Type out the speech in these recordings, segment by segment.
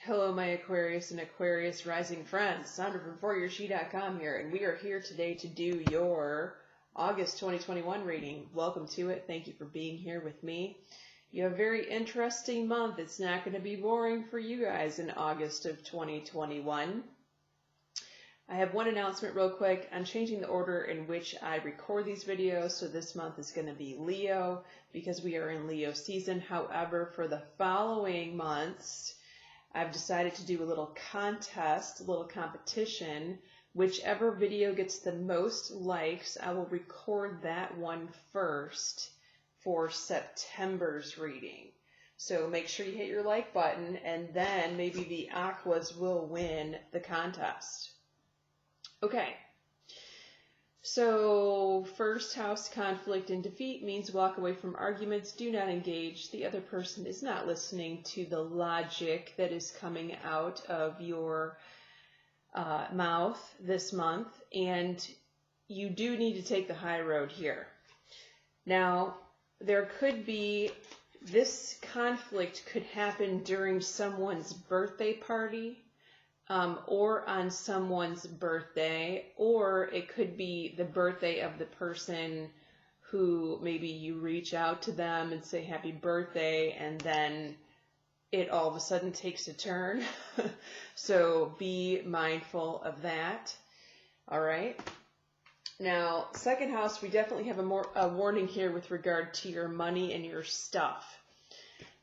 Hello, my Aquarius and Aquarius rising friends. Sandra from ForYourShe.com here, and we are here today to do your August 2021 reading. Welcome to it. Thank you for being here with me. You have a very interesting month. It's not going to be boring for you guys in August of 2021. I have one announcement real quick. I'm changing the order in which I record these videos, so this month is going to be Leo because we are in Leo season. However, for the following months, I've decided to do a little contest, a little competition. Whichever video gets the most likes, I will record that one first for September's reading. So make sure you hit your like button, and then maybe the Aquas will win the contest. Okay. So, first house conflict and defeat means walk away from arguments, do not engage. The other person is not listening to the logic that is coming out of your mouth this month, and you do need to take the high road here. Now, there could be, this conflict could happen during someone's birthday party, or on someone's birthday, or it could be the birthday of the person who maybe you reach out to them and say happy birthday, and then it all of a sudden takes a turn. So be mindful of that. All right. Now, second house, we definitely have a warning here with regard to your money and your stuff.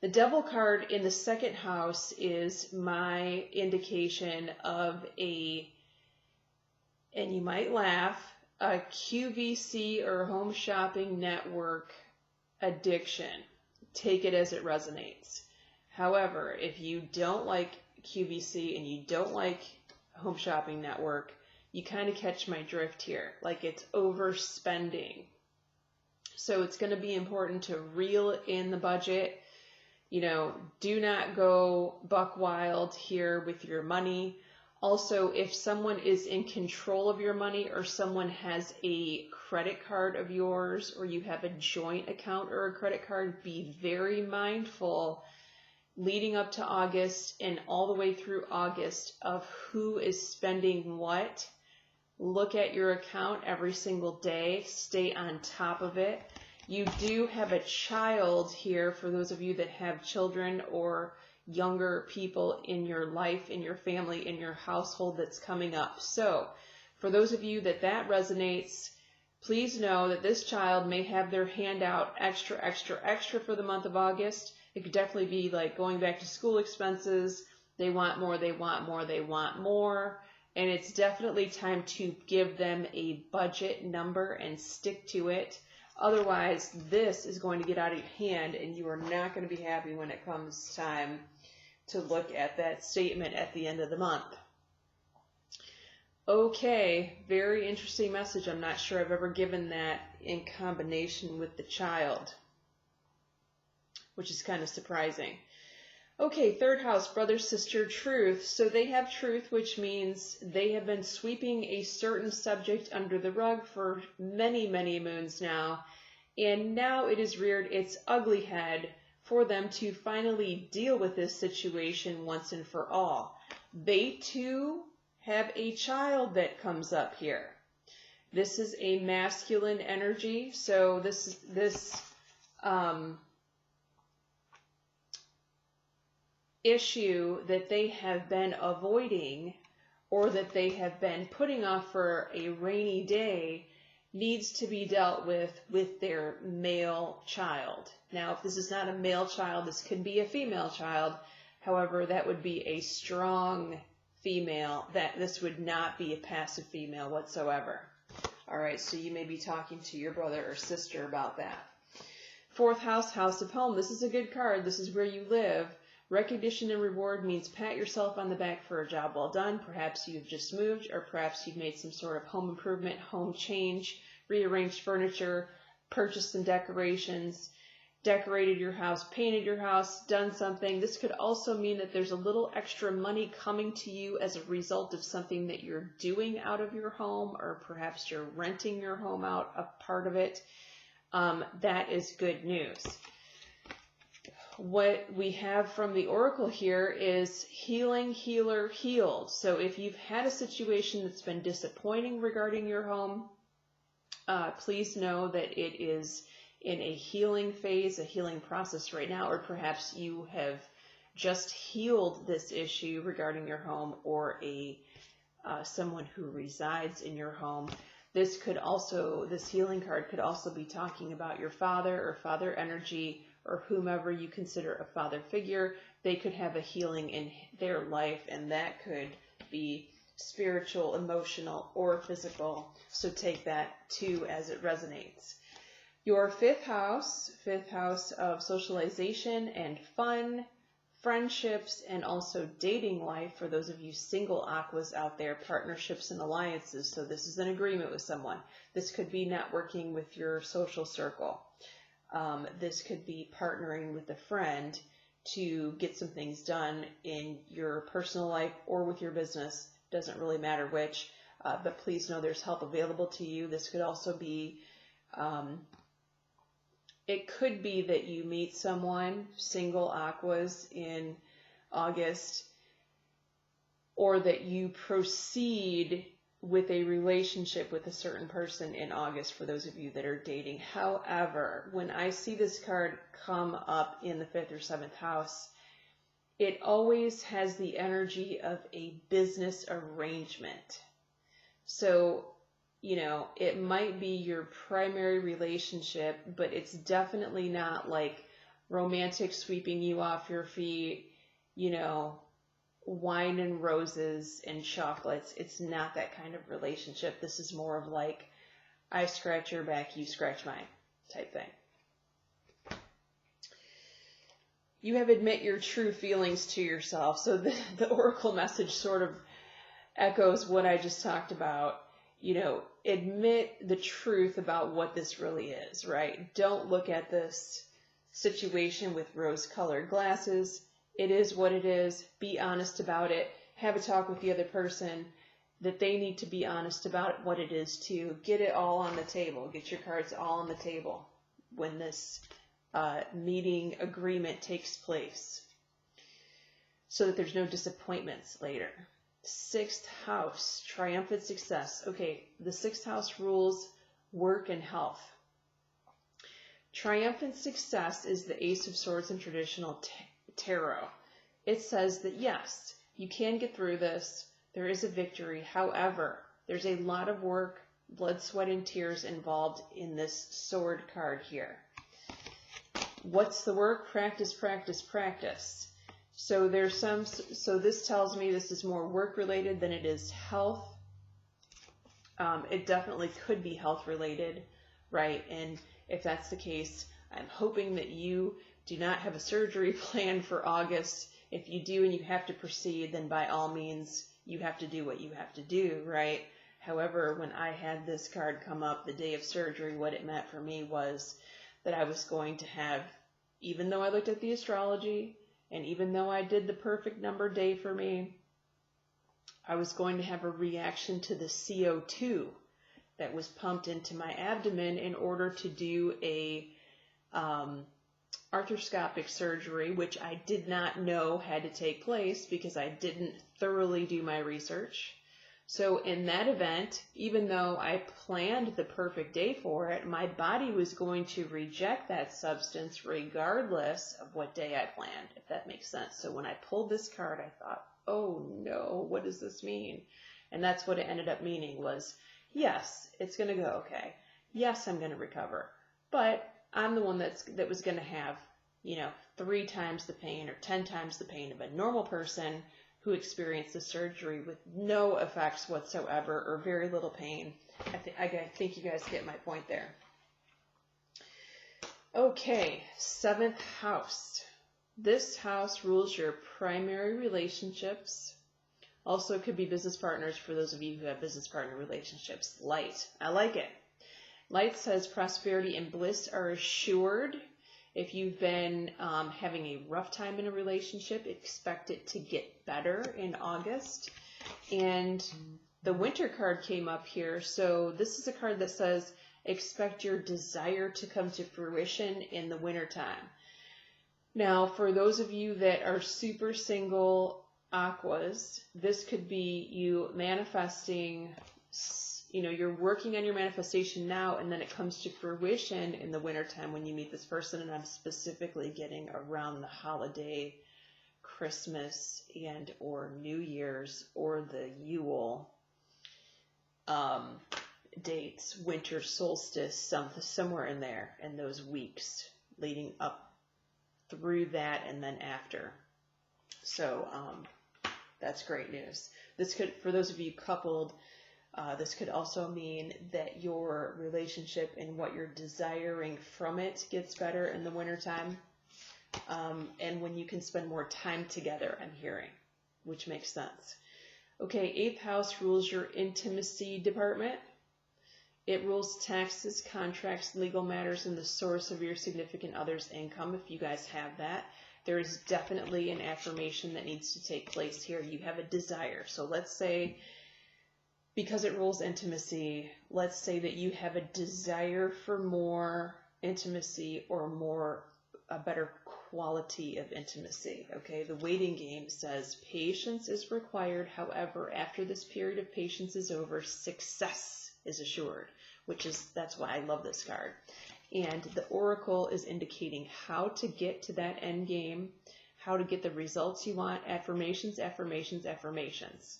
The Devil card in the second house is my indication of and you might laugh, a QVC or home shopping network addiction. Take it as it resonates. However, if you don't like QVC and you don't like home shopping network, you kind of catch my drift here. Like, it's overspending. So it's going to be important to reel in the budget. You know, do not go buck wild here with your money. Also, if someone is in control of your money, or someone has a credit card of yours, or you have a joint account or a credit card, be very mindful leading up to August and all the way through August of who is spending what. Look at your account every single day. Stay on top of it. You do have a child here, for those of you that have children or younger people in your life, in your family, in your household that's coming up. So for those of you that resonates, please know that this child may have their hand out extra for the month of August. It could definitely be like going back to school expenses. They want more, they want more, they want more. And it's definitely time to give them a budget number and stick to it. Otherwise, this is going to get out of your hand, and you are not going to be happy when it comes time to look at that statement at the end of the month. Okay, very interesting message. I'm not sure I've ever given that in combination with the child, which is kind of surprising. Okay, third house, brother, sister, truth. So they have truth, which means they have been sweeping a certain subject under the rug for many, many moons now. And now it has reared its ugly head for them to finally deal with this situation once and for all. They too have a child that comes up here. This is a masculine energy. So this issue that they have been avoiding, or that they have been putting off for a rainy day, needs to be dealt with their male child. Now, if this is not a male child, this could be a female child. However, that would be a strong female. That this would not be a passive female whatsoever. All right, so you may be talking to your brother or sister about that. Fourth house, house of home. This is a good card. This is where you live. Recognition and reward means pat yourself on the back for a job well done. Perhaps you've just moved, or perhaps you've made some sort of home improvement, home change, rearranged furniture, purchased some decorations, decorated your house, painted your house, done something. This could also mean that there's a little extra money coming to you as a result of something that you're doing out of your home, or perhaps you're renting your home out, a part of it. That is good news. what we have from the oracle here is healing, healer, healed. So if you've had a situation that's been disappointing regarding your home, please know that it is in a healing phase, a healing process right now, or perhaps you have just healed this issue regarding your home or someone who resides in your home. This healing card could also be talking about your father or father energy, or whomever you consider a father figure. They could have a healing in their life, and that could be spiritual, emotional, or physical. So take that too as it resonates. Your fifth house of socialization and fun, friendships, and also dating life for those of you single aquas out there, partnerships and alliances. So this is an agreement with someone. This could be networking with your social circle. This could be partnering with a friend to get some things done in your personal life or with your business. Doesn't really matter which, but please know there's help available to you. This could also be, it could be that you meet someone, single aquas, in August, or that you proceed with a relationship with a certain person in August for those of you that are dating. However, when I see this card come up in the 5th or 7th house, it always has the energy of a business arrangement. So, it might be your primary relationship, but it's definitely not like romantic sweeping you off your feet, wine and roses and chocolates. It's not that kind of relationship. This is more of like, I scratch your back, you scratch mine type thing. You have admit your true feelings to yourself. So the oracle message sort of echoes what I just talked about. Admit the truth about what this really is, right? Don't look at this situation with rose-colored glasses. It is what it is. Be honest about it. Have a talk with the other person that they need to be honest about what it is too. Get it all on the table. Get your cards all on the table when this meeting agreement takes place, so that there's no disappointments later. 6th house, triumphant success. Okay, the 6th house rules work and health. Triumphant success is the Ace of Swords in traditional tarot. It says that yes, you can get through this. There is a victory. However, there's a lot of work, blood, sweat, and tears involved in this sword card here. What's the work? Practice, practice, practice. So this tells me this is more work related than it is health. It definitely could be health related, right? And if that's the case, I'm hoping that you do not have a surgery planned for August. If you do and you have to proceed, then by all means, you have to do what you have to do, right? However, when I had this card come up the day of surgery, what it meant for me was that I was going to have, even though I looked at the astrology, and even though I did the perfect number day for me, I was going to have a reaction to the CO2 that was pumped into my abdomen in order to do a arthroscopic surgery, which I did not know had to take place because I didn't thoroughly do my research. So in that event, even though I planned the perfect day for it, my body was going to reject that substance regardless of what day I planned, if that makes sense. So when I pulled this card, I thought, oh no, what does this mean? And that's what it ended up meaning was, yes, it's going to go okay. Yes, I'm going to recover. But I'm the one that was going to have, 3 times the pain or 10 times the pain of a normal person who experienced the surgery with no effects whatsoever or very little pain. I think you guys get my point there. Okay, 7th house. This house rules your primary relationships. Also, it could be business partners for those of you who have business partner relationships. Light. I like it. Light says prosperity and bliss are assured. If you've been having a rough time in a relationship, expect it to get better in August. And the winter card came up here. So this is a card that says expect your desire to come to fruition in the wintertime. Now, for those of you that are super single aquas, this could be you manifesting, you're working on your manifestation now, and then it comes to fruition in the wintertime when you meet this person, and I'm specifically getting around the holiday, Christmas, and or New Year's, or the Yule dates, winter solstice, somewhere in there, in those weeks leading up through that and then after. So that's great news. This could, for those of you coupled, this could also mean that your relationship and what you're desiring from it gets better in the wintertime. And when you can spend more time together, I'm hearing, which makes sense. Okay, 8th house rules your intimacy department. It rules taxes, contracts, legal matters, and the source of your significant other's income, if you guys have that. There is definitely an affirmation that needs to take place here. You have a desire. So let's say, because it rules intimacy, let's say that you have a desire for more intimacy or a better quality of intimacy. Okay, the waiting game says patience is required. However, after this period of patience is over, success is assured, that's why I love this card. And the oracle is indicating how to get to that end game, how to get the results you want. Affirmations, affirmations, affirmations.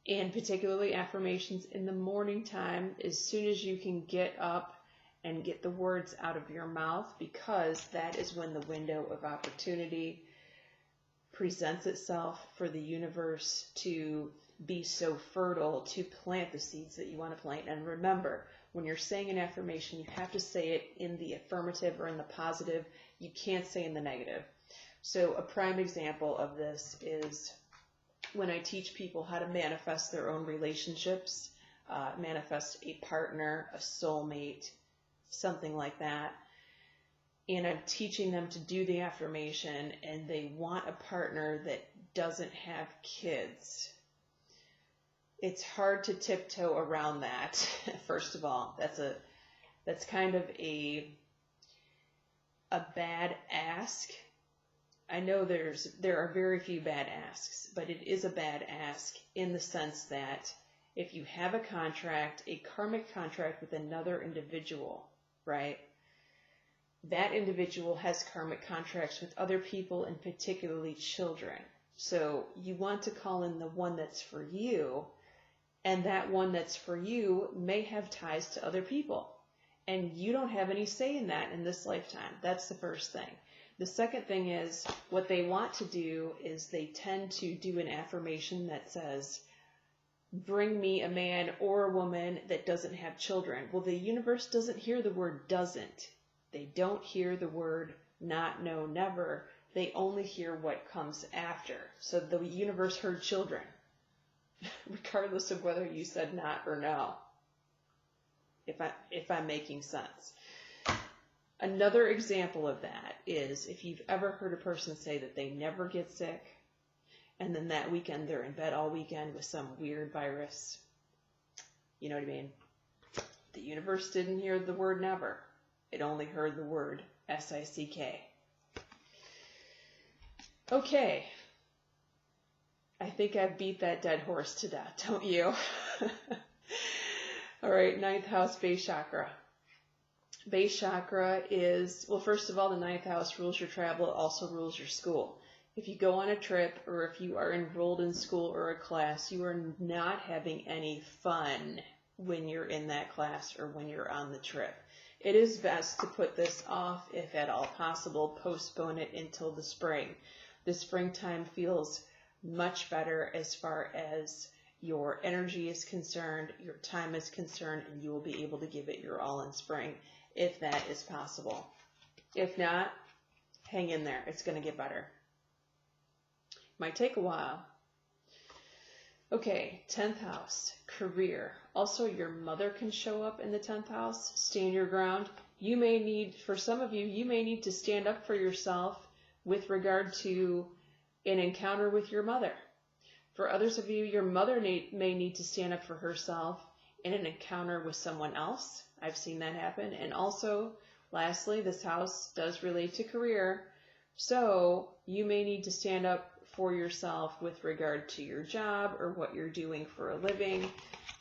And particularly affirmations in the morning time, as soon as you can get up and get the words out of your mouth, because that is when the window of opportunity presents itself for the universe to be so fertile to plant the seeds that you want to plant. And remember, when you're saying an affirmation, you have to say it in the affirmative or in the positive. You can't say in the negative. So a prime example of this is when I teach people how to manifest their own relationships, manifest a partner, a soulmate, something like that. And I'm teaching them to do the affirmation, and they want a partner that doesn't have kids. It's hard to tiptoe around that. First of all, that's kind of a bad ask. I know there are very few bad asks, but it is a bad ask in the sense that if you have a contract, a karmic contract with another individual, right? That individual has karmic contracts with other people, and particularly children. So you want to call in the one that's for you, and that one that's for you may have ties to other people. And you don't have any say in that in this lifetime. That's the first thing. The second thing is, what they want to do is they tend to do an affirmation that says, bring me a man or a woman that doesn't have children. Well, the universe doesn't hear the word doesn't. They don't hear the word not, no, never. They only hear what comes after. So the universe heard children, regardless of whether you said not or no, if I'm making sense. Another example of that is if you've ever heard a person say that they never get sick, and then that weekend they're in bed all weekend with some weird virus. You know what I mean? The universe didn't hear the word never. It only heard the word S-I-C-K. Okay. I think I've beat that dead horse to death, don't you? All right, 9th house, base chakra. Base chakra is, well, first of all, the 9th house rules your travel. It also rules your school. If you go on a trip, or if you are enrolled in school or a class, you are not having any fun when you're in that class or when you're on the trip. It is best to put this off, if at all possible, postpone it until the spring. The springtime feels much better as far as your energy is concerned, your time is concerned, and you will be able to give it your all in spring, if that is possible. If not, hang in there. It's going to get better. Might take a while. Okay, 10th house, career. Also, your mother can show up in the 10th house. Stand your ground. You may need, for some of you, you may need to stand up for yourself with regard to an encounter with your mother. For others of you, your mother may need to stand up for herself in an encounter with someone else. I've seen that happen. And also, lastly, this house does relate to career. So you may need to stand up for yourself with regard to your job or what you're doing for a living.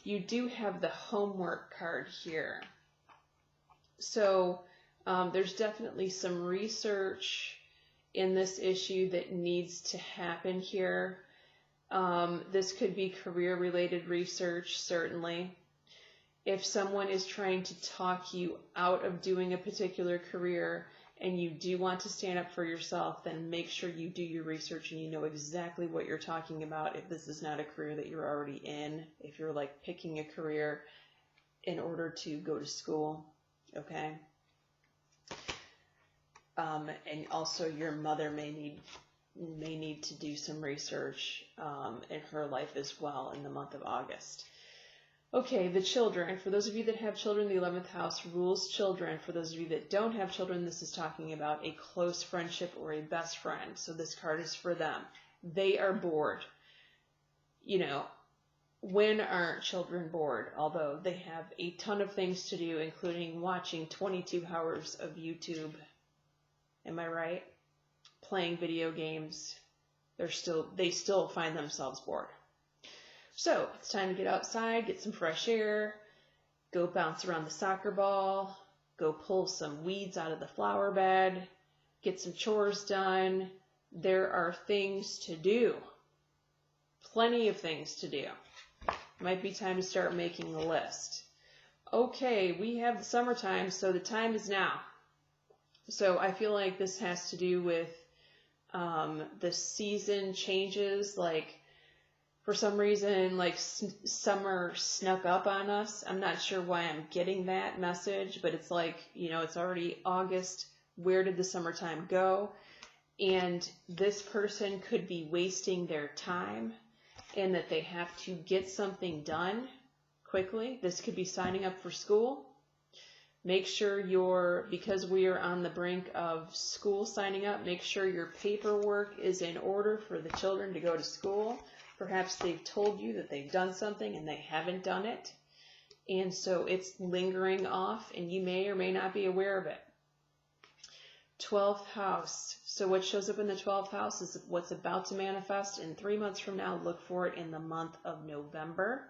You do have the homework card here. So there's definitely some research in this issue that needs to happen here. This could be career-related research, certainly. If someone is trying to talk you out of doing a particular career and you do want to stand up for yourself, then make sure you do your research and you know exactly what you're talking about if this is not a career that you're already in, if you're like picking a career in order to go to school, okay? And also your mother may need to do some research in her life as well in the month of August. Okay, the children. For those of you that have children, the 11th house rules children. For those of you that don't have children, this is talking about a close friendship or a best friend. So this card is for them. They are bored. You know, when aren't children bored? Although they have a ton of things to do, including watching 22 hours of YouTube. Am I right? Playing video games. They still find themselves bored. So it's time to get outside, get some fresh air, go bounce around the soccer ball, go pull some weeds out of the flower bed, get some chores done. There are things to do. Plenty of things to do. Might be time to start making a list. Okay, we have the summertime, so the time is now. So I feel like this has to do with the season changes, like for some reason, like summer snuck up on us. I'm not sure why I'm getting that message, but it's like, you know, it's already August. Where did the summertime go? And this person could be wasting their time and that they have to get something done quickly. This could be signing up for school. Make sure because we are on the brink of school signing up, make sure your paperwork is in order for the children to go to school. Perhaps they've told you that they've done something and they haven't done it. And so it's lingering off and you may or may not be aware of it. 12th house. So what shows up in the 12th house is what's about to manifest in 3 months from now. Look for it in the month of November.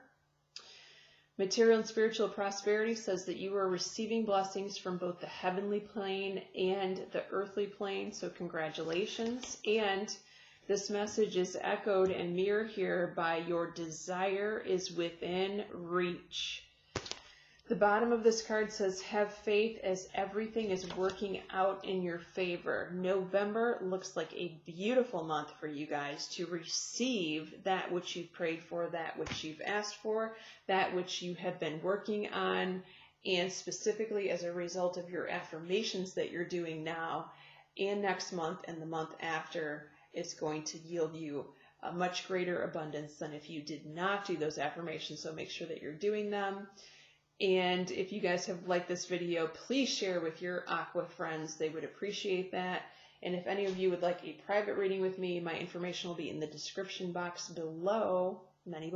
Material and spiritual prosperity says that you are receiving blessings from both the heavenly plane and the earthly plane. So congratulations. And this message is echoed and mirrored here by your desire is within reach. The bottom of this card says, have faith as everything is working out in your favor. November looks like a beautiful month for you guys to receive that which you've prayed for, that which you've asked for, that which you have been working on, and specifically as a result of your affirmations that you're doing now and next month and the month after, it's going to yield you a much greater abundance than if you did not do those affirmations. So make sure that you're doing them. And if you guys have liked this video, please share with your Aqua friends. They would appreciate that. And if any of you would like a private reading with me, my information will be in the description box below. Many